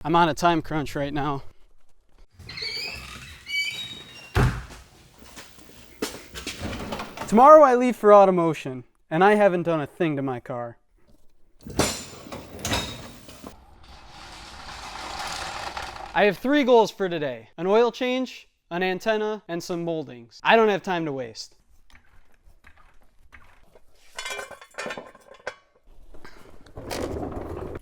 I'm on a time crunch right now. Tomorrow I leave for AUTOMOTION, and I haven't done a thing to my car. I have 3 goals for today: an oil change, an antenna, and some moldings. I don't have time to waste.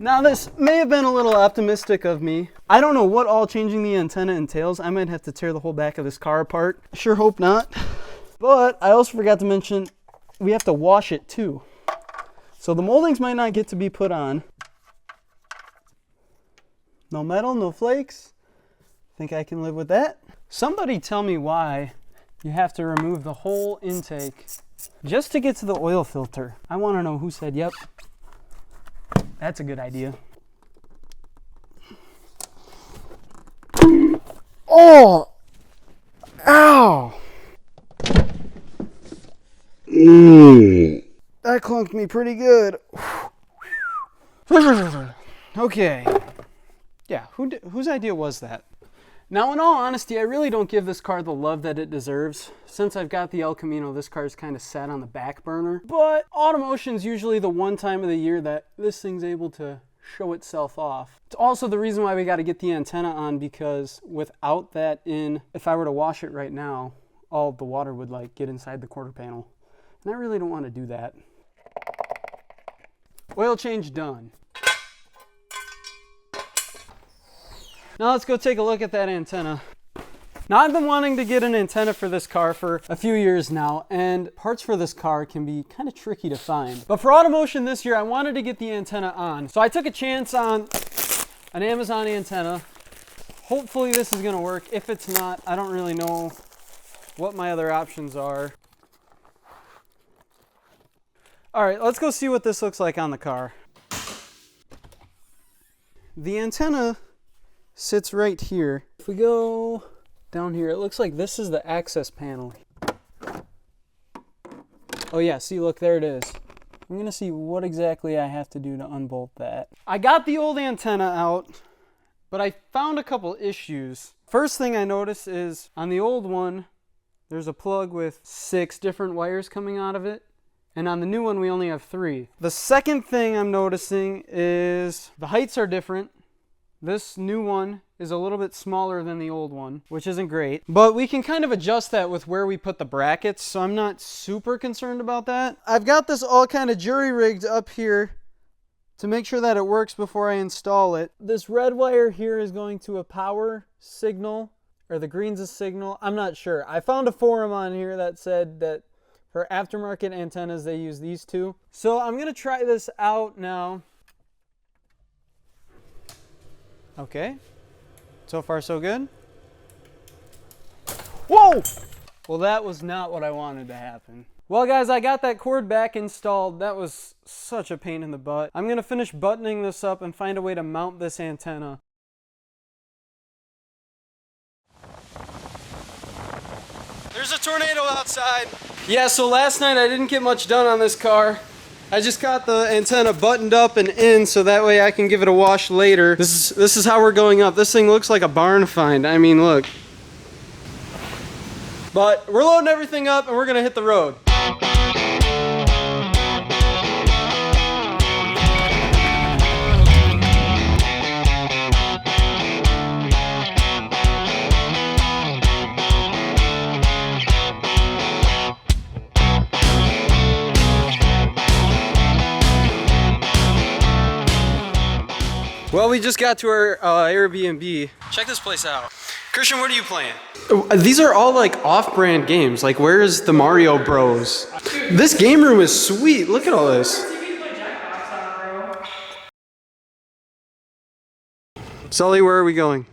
Now this may have been a little optimistic of me. I don't know what all changing the antenna entails. I might have to tear the whole back of this car apart. I sure hope not. But I also forgot to mention we have to wash it too. So the moldings might not get to be put on. No metal, no flakes. Think I can live with that? Somebody tell me why you have to remove the whole intake just to get to the oil filter. I want to know who said, yep, that's a good idea. Oh! Ow! That clunked me pretty good. Okay. Yeah, whose idea was that? Now, in all honesty, I really don't give this car the love that it deserves. Since I've got the El Camino, this car's kind of sat on the back burner. But AUTOMOTION's usually the one time of the year that this thing's able to show itself off. It's also the reason why we got to get the antenna on, because without that in, if I were to wash it right now, all of the water would like get inside the quarter panel. And I really don't want to do that. Oil change done. Now let's go take a look at that antenna. Now I've been wanting to get an antenna for this car for a few years now, and parts for this car can be kind of tricky to find. But for AUTOMOTION this year, I wanted to get the antenna on. So I took a chance on an Amazon antenna. Hopefully this is gonna work. If it's not, I don't really know what my other options are. All right, let's go see what this looks like on the car. The antenna sits right here. If we go down here, it looks like this is the access panel. Oh yeah, see, look, there it is. I'm gonna see what exactly I have to do to unbolt that. I got the old antenna out, but I found a couple issues. First thing I noticed is on the old one, there's a plug with 6 different wires coming out of it. And on the new one, we only have 3. The second thing I'm noticing is the heights are different. This new one is a little bit smaller than the old one, which isn't great. But we can kind of adjust that with where we put the brackets, so I'm not super concerned about that. I've got this all kind of jury-rigged up here to make sure that it works before I install it. This red wire here is going to a power signal, or the green's a signal. I'm not sure. I found a forum on here that said that for aftermarket antennas, they use these 2. So I'm gonna try this out now. Okay, so far so good. Whoa! Well, that was not what I wanted to happen. Well guys, I got that cord back installed. That was such a pain in the butt. I'm gonna finish buttoning this up and find a way to mount this antenna. There's a tornado outside. Yeah, so last night I didn't get much done on this car. I just got the antenna buttoned up and in so that way I can give it a wash later. This is how we're going up. This thing looks like a barn find. I mean, look. But we're loading everything up and we're gonna hit the road. Well, we just got to our Airbnb. Check this place out. Christian, what are you playing? These are all like off-brand games. Like, where's the Mario Bros? This game room is sweet. Look at all this. Sully, where are we going?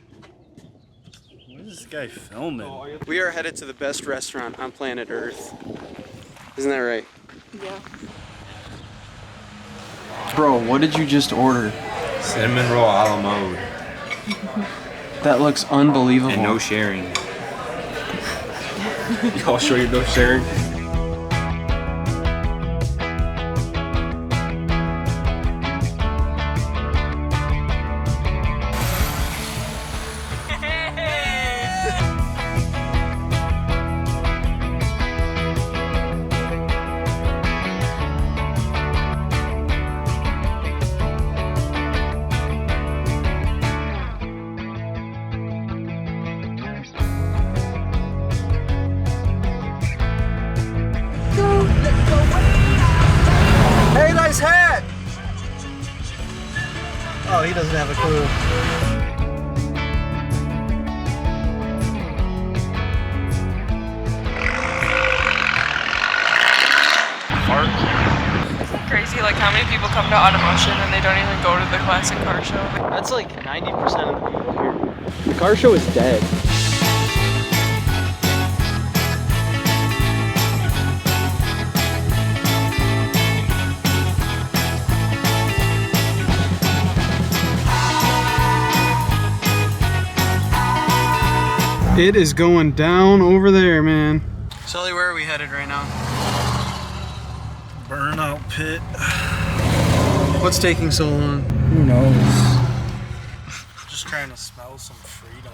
What is this guy filming? We are headed to the best restaurant on planet Earth. Isn't that right? Yeah. Bro, what did you just order? Cinnamon roll a la mode. That looks unbelievable. And no sharing. Y'all sure you no sharing? how many people come to AUTOMOTION and they don't even go to the classic car show? That's like 90% of the people here. The car show is dead. It is going down over there, man. Sully, where are we headed right now? Burnout pit. What's taking so long? Who knows? Just trying to smell some freedom.